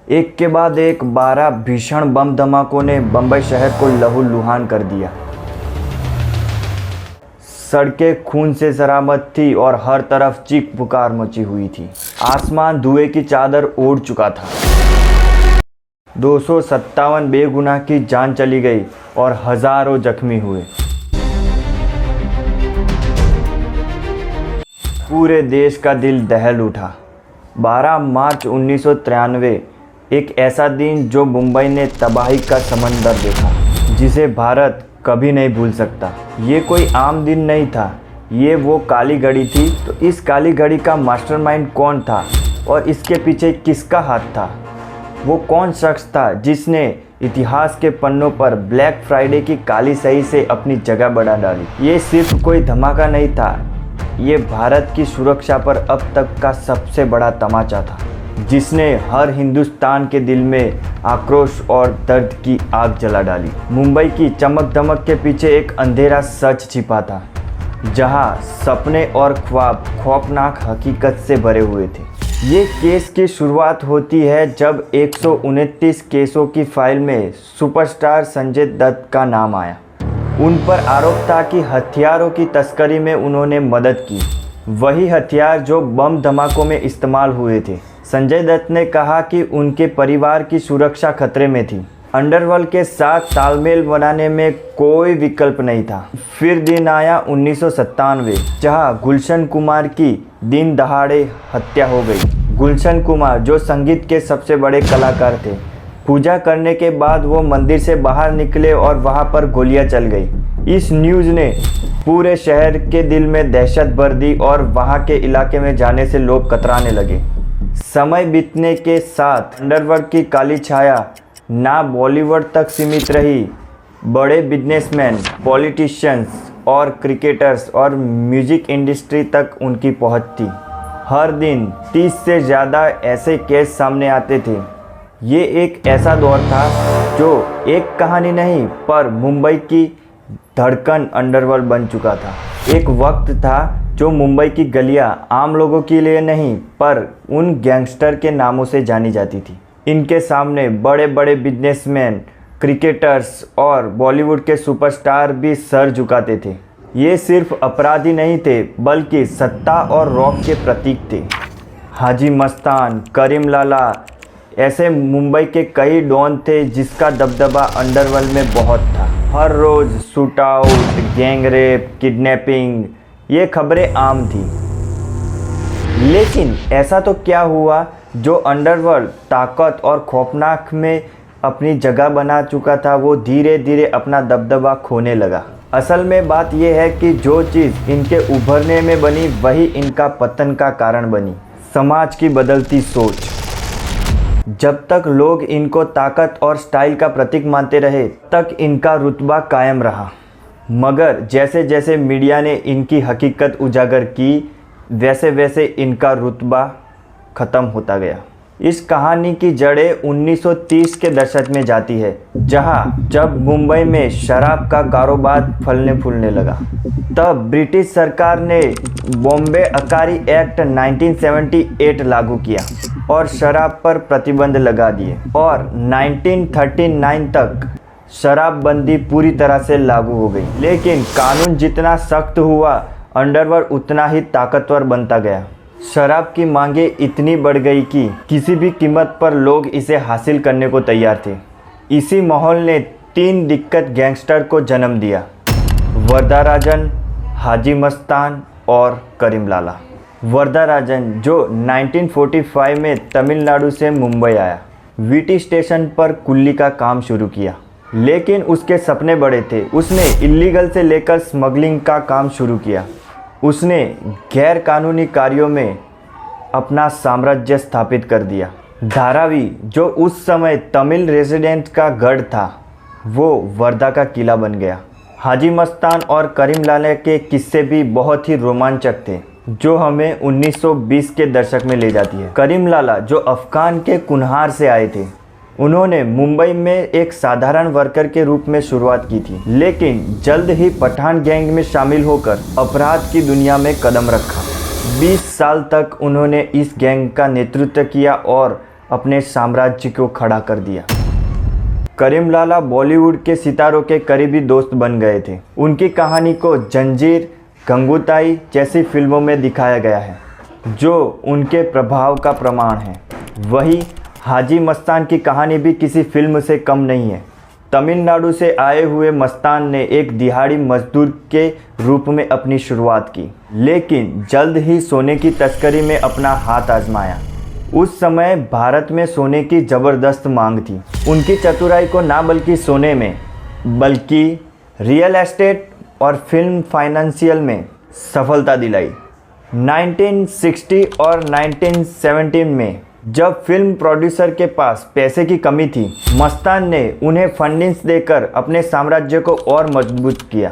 एक के बाद एक 12 भीषण बम धमाकों ने बम्बई शहर को लहूलुहान कर दिया। सड़कें खून से सराबत थी और हर तरफ चीख पुकार मची हुई थी। आसमान धुएं की चादर ओढ़ चुका था। 257 बेगुनाह की जान चली गई और हजारों जख्मी हुए। पूरे देश का दिल दहल उठा। 12 मार्च 1993 एक ऐसा दिन जो मुंबई ने तबाही का समंदर देखा, जिसे भारत कभी नहीं भूल सकता। ये कोई आम दिन नहीं था, ये वो काली घड़ी थी। तो इस काली घड़ी का मास्टरमाइंड कौन था और इसके पीछे किसका हाथ था? वो कौन शख्स था जिसने इतिहास के पन्नों पर ब्लैक फ्राइडे की काली स्याही से अपनी जगह बढ़ा डाली? ये सिर्फ कोई धमाका नहीं था, ये भारत की सुरक्षा पर अब तक का सबसे बड़ा तमाचा था, जिसने हर हिंदुस्तान के दिल में आक्रोश और दर्द की आग जला डाली। मुंबई की चमक धमक के पीछे एक अंधेरा सच छिपा था, जहां सपने और ख्वाब खौफनाक हकीकत से भरे हुए थे। ये केस की शुरुआत होती है जब 129 केसों की फाइल में सुपरस्टार संजय दत्त का नाम आया। उन पर आरोप था कि हथियारों की तस्करी में उन्होंने मदद की, वही हथियार जो बम धमाकों में इस्तेमाल हुए थे। संजय दत्त ने कहा कि उनके परिवार की सुरक्षा खतरे में थी। अंडरवर्ल्ड के साथ तालमेल बनाने में कोई विकल्प नहीं था। फिर दिन आया 1997, जहां गुलशन कुमार की दिन दहाड़े हत्या हो गई। गुलशन कुमार, जो संगीत के सबसे बड़े कलाकार थे, पूजा करने के बाद वो मंदिर से बाहर निकले और वहां पर गोलियां चल गई। इस न्यूज़ ने पूरे शहर के दिल में दहशत भर दी और वहां के इलाके में जाने से लोग कतराने लगे। समय बीतने के साथ अंडरवर्ल्ड की काली छाया ना बॉलीवुड तक सीमित रही, बड़े बिजनेसमैन, पॉलिटिशियंस और क्रिकेटर्स और म्यूजिक इंडस्ट्री तक उनकी पहुंच थी। हर दिन 30 से ज़्यादा ऐसे केस सामने आते थे। ये एक ऐसा दौर था जो एक कहानी नहीं पर मुंबई की धड़कन अंडरवर्ल्ड बन चुका था। एक वक्त था जो मुंबई की गलियां आम लोगों के लिए नहीं पर उन गैंगस्टर के नामों से जानी जाती थी। इनके सामने बड़े बड़े बिजनेसमैन, क्रिकेटर्स और बॉलीवुड के सुपरस्टार भी सर झुकाते थे। ये सिर्फ अपराधी नहीं थे बल्कि सत्ता और रौब के प्रतीक थे। हाजी मस्तान, करीम लाला, ऐसे मुंबई के कई डॉन थे जिसका दबदबा अंडरवर्ल्ड में बहुत था। हर रोज़ shoot out, gang rape, kidnapping, ये खबरें आम थी। लेकिन ऐसा तो क्या हुआ जो अंडरवर्ल्ड ताकत और खौफनाक में अपनी जगह बना चुका था, वो धीरे धीरे अपना दबदबा खोने लगा। असल में बात यह है कि जो चीज़ इनके उभरने में बनी वही इनका पतन का कारण बनी। समाज की बदलती सोच। जब तक लोग इनको ताकत और स्टाइल का प्रतीक मानते रहे तक इनका रुतबा कायम रहा, मगर जैसे जैसे मीडिया ने इनकी हकीकत उजागर की वैसे वैसे इनका रुतबा ख़त्म होता गया। इस कहानी की जड़ें 1930 के दशक में जाती है, जब मुंबई में शराब का कारोबार फलने फूलने लगा। तब ब्रिटिश सरकार ने बॉम्बे अबकारी एक्ट 1978 लागू किया और शराब पर प्रतिबंध लगा दिए और 1939 तक शराबबंदी पूरी तरह से लागू हो गई। लेकिन कानून जितना सख्त हुआ, अंडरवर्ल्ड उतना ही ताकतवर बनता गया। शराब की मांगे इतनी बढ़ गई कि किसी भी कीमत पर लोग इसे हासिल करने को तैयार थे। इसी माहौल ने 3 दिक्कत गैंगस्टर को जन्म दिया: वरदराजन, हाजी मस्तान और करीम लाला। वरदराजन, जो 1945 में तमिलनाडु से मुंबई आया, वीटी स्टेशन पर कुल्ली का काम शुरू किया। लेकिन उसके सपने बड़े थे। उसने इलीगल से लेकर स्मगलिंग का काम शुरू किया। उसने गैर कानूनी कार्यों में अपना साम्राज्य स्थापित कर दिया। धारावी, जो उस समय तमिल रेजिडेंट का गढ़ था, वो वर्धा का किला बन गया। हाजी मस्तान और करीम लाला के किस्से भी बहुत ही रोमांचक थे, जो हमें 1920 के दशक में ले जाती है। करीम लाला, जो अफगान के कुन्हार से आए थे, उन्होंने मुंबई में एक साधारण वर्कर के रूप में शुरुआत की थी, लेकिन जल्द ही पठान गैंग में शामिल होकर अपराध की दुनिया में कदम रखा। 20 साल तक उन्होंने इस गैंग का नेतृत्व किया और अपने साम्राज्य को खड़ा कर दिया। करीम लाला बॉलीवुड के सितारों के करीबी दोस्त बन गए थे। उनकी कहानी को जंजीर, गंगूबाई जैसी फिल्मों में दिखाया गया है, जो उनके प्रभाव का प्रमाण है। वही हाजी मस्तान की कहानी भी किसी फिल्म से कम नहीं है। तमिलनाडु से आए हुए मस्तान ने एक दिहाड़ी मजदूर के रूप में अपनी शुरुआत की, लेकिन जल्द ही सोने की तस्करी में अपना हाथ आजमाया। उस समय भारत में सोने की ज़बरदस्त मांग थी। उनकी चतुराई को ना बल्कि सोने में, बल्कि रियल एस्टेट और फिल्म फाइनेंशियल में सफलता दिलाई। 1960 और 1970 में जब फिल्म प्रोड्यूसर के पास पैसे की कमी थी, मस्तान ने उन्हें फंडिंग्स देकर अपने साम्राज्य को और मजबूत किया।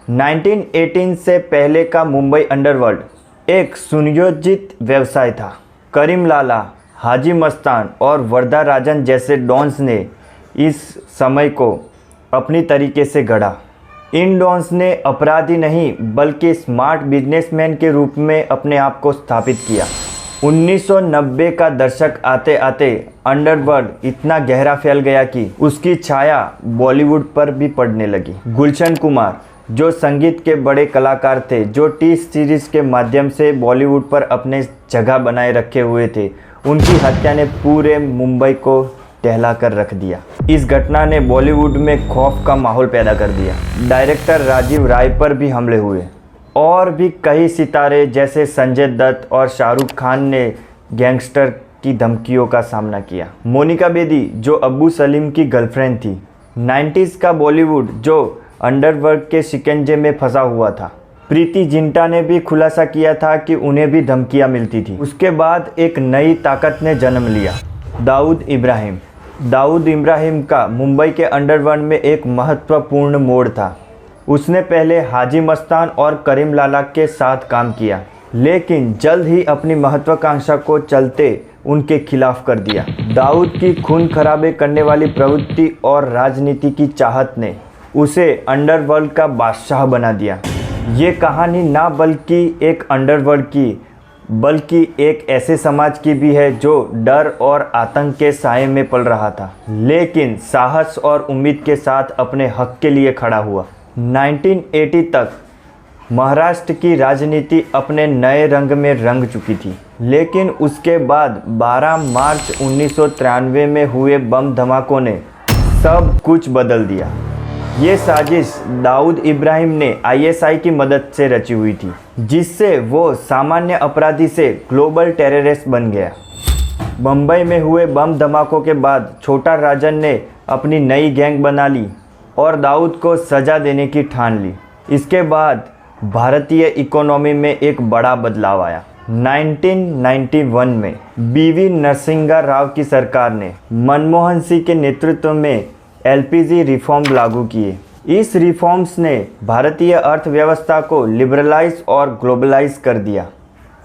1918 से पहले का मुंबई अंडरवर्ल्ड एक सुनियोजित व्यवसाय था। करीम लाला, हाजी मस्तान और वर्धा राजन जैसे डॉन्स ने इस समय को अपनी तरीके से गढ़ा। इन डॉन्स ने अपराधी नहीं बल्कि स्मार्ट बिजनेसमैन के रूप में अपने आप को स्थापित किया। 1990 का दशक आते आते अंडरवर्ल्ड इतना गहरा फैल गया कि उसकी छाया बॉलीवुड पर भी पड़ने लगी। गुलशन कुमार, जो संगीत के बड़े कलाकार थे, जो टी सीरीज़ के माध्यम से बॉलीवुड पर अपने जगह बनाए रखे हुए थे, उनकी हत्या ने पूरे मुंबई को टहला कर रख दिया। इस घटना ने बॉलीवुड में खौफ का माहौल पैदा कर दिया। डायरेक्टर राजीव राय पर भी हमले हुए और भी कई सितारे जैसे संजय दत्त और शाहरुख खान ने गैंगस्टर की धमकियों का सामना किया। मोनिका बेदी, जो अब्बू सलीम की गर्लफ्रेंड थी। 90s का बॉलीवुड जो अंडरवर्ल्ड के शिकंजे में फंसा हुआ था। प्रीति जिंटा ने भी खुलासा किया था कि उन्हें भी धमकियां मिलती थी। उसके बाद एक नई ताकत ने जन्म लिया, दाऊद इब्राहिम। दाऊद इब्राहिम का मुंबई के अंडरवर्ल्ड में एक महत्वपूर्ण मोड़ था। उसने पहले हाजी मस्तान और करीम लाला के साथ काम किया, लेकिन जल्द ही अपनी महत्वाकांक्षा को चलते उनके खिलाफ कर दिया। दाऊद की खून खराबे करने वाली प्रवृत्ति और राजनीति की चाहत ने उसे अंडरवर्ल्ड का बादशाह बना दिया। ये कहानी ना बल्कि एक अंडरवर्ल्ड की, बल्कि एक ऐसे समाज की भी है जो डर और आतंक के साए में पल रहा था, लेकिन साहस और उम्मीद के साथ अपने हक के लिए खड़ा हुआ। 1980 तक महाराष्ट्र की राजनीति अपने नए रंग में रंग चुकी थी, लेकिन उसके बाद 12 मार्च 1993 में हुए बम धमाकों ने सब कुछ बदल दिया। ये साजिश दाऊद इब्राहिम ने आईएसआई की मदद से रची हुई थी, जिससे वो सामान्य अपराधी से ग्लोबल टेररिस्ट बन गया। मुंबई में हुए बम धमाकों के बाद छोटा राजन ने अपनी नई गैंग बना ली और दाऊद को सज़ा देने की ठान ली। इसके बाद भारतीय इकोनॉमी में एक बड़ा बदलाव आया। 1991 में बीवी नरसिंहा राव की सरकार ने मनमोहन सिंह के नेतृत्व में एलपीजी रिफॉर्म लागू किए। इस रिफॉर्म्स ने भारतीय अर्थव्यवस्था को लिबरलाइज और ग्लोबलाइज कर दिया।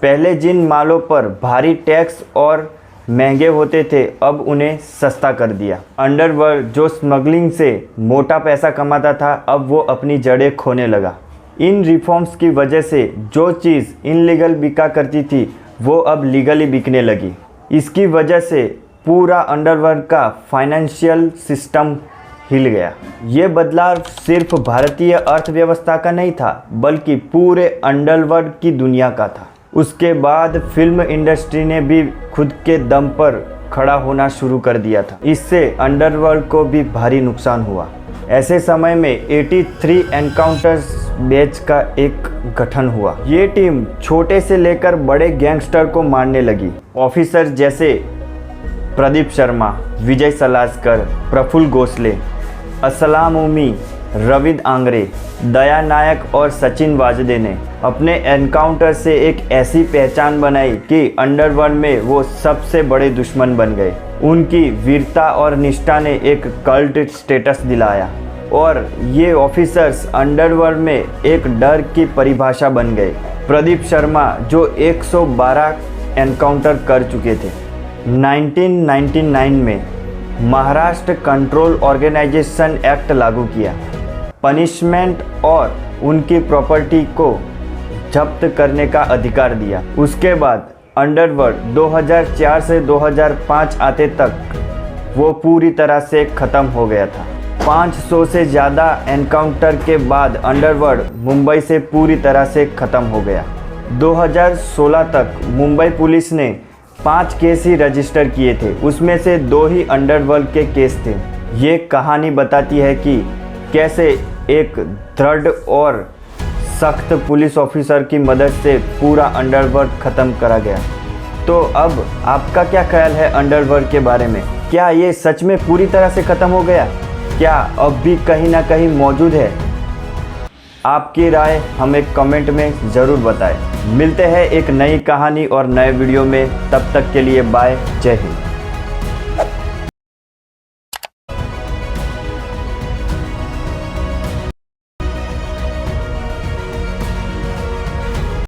पहले जिन मालों पर भारी टैक्स और महंगे होते थे, अब उन्हें सस्ता कर दिया। अंडरवर्ल्ड जो स्मगलिंग से मोटा पैसा कमाता था, अब वो अपनी जड़ें खोने लगा। इन रिफॉर्म्स की वजह से जो चीज़ इनलीगल बिका करती थी, वो अब लीगली बिकने लगी। इसकी वजह से पूरा अंडरवर्ल्ड का फाइनेंशियल सिस्टम हिल गया। ये बदलाव सिर्फ भारतीय अर्थव्यवस्था का नहीं था, बल्कि पूरे अंडरवर्ल्ड की दुनिया का था। उसके बाद फिल्म इंडस्ट्री ने भी खुद के दम पर खड़ा होना शुरू कर दिया था। इससे अंडरवर्ल्ड को भी भारी नुकसान हुआ। ऐसे समय में 83 एनकाउंटर्स बैच का एक गठन हुआ। ये टीम छोटे से लेकर बड़े गैंगस्टर को मारने लगी। ऑफिसर जैसे प्रदीप शर्मा, विजय सलास्कर, प्रफुल्ल गोखले, असलाम उमी, रविंद्र आंग्रे, दया नायक और सचिन वाजदे ने अपने एनकाउंटर से एक ऐसी पहचान बनाई कि अंडरवर्ल्ड में वो सबसे बड़े दुश्मन बन गए। उनकी वीरता और निष्ठा ने एक कल्ट स्टेटस दिलाया और ये ऑफिसर्स अंडरवर्ल्ड में एक डर की परिभाषा बन गए। प्रदीप शर्मा जो 112 एनकाउंटर कर चुके थे। 1999 में महाराष्ट्र कंट्रोल ऑर्गेनाइजेशन एक्ट लागू किया। पनिशमेंट और उनकी प्रॉपर्टी को जब्त करने का अधिकार दिया। उसके बाद अंडरवर्ल्ड 2004 से 2005 आते तक वो पूरी तरह से ख़त्म हो गया था। 500 से ज़्यादा एनकाउंटर के बाद अंडरवर्ल्ड मुंबई से पूरी तरह से ख़त्म हो गया। 2016 तक मुंबई पुलिस ने 5 केस ही रजिस्टर किए थे, उसमें से 2 ही अंडरवर्ल्ड के केस थे। ये कहानी बताती है कि कैसे एक दृढ़ और सख्त पुलिस ऑफिसर की मदद से पूरा अंडरवर्ल्ड ख़त्म करा गया। तो अब आपका क्या ख्याल है अंडरवर्ल्ड के बारे में? क्या ये सच में पूरी तरह से ख़त्म हो गया? क्या अब भी कहीं ना कहीं मौजूद है? आपकी राय हमें कमेंट में ज़रूर बताएं। मिलते हैं एक नई कहानी और नए वीडियो में, तब तक के लिए बाय, जय हिंद।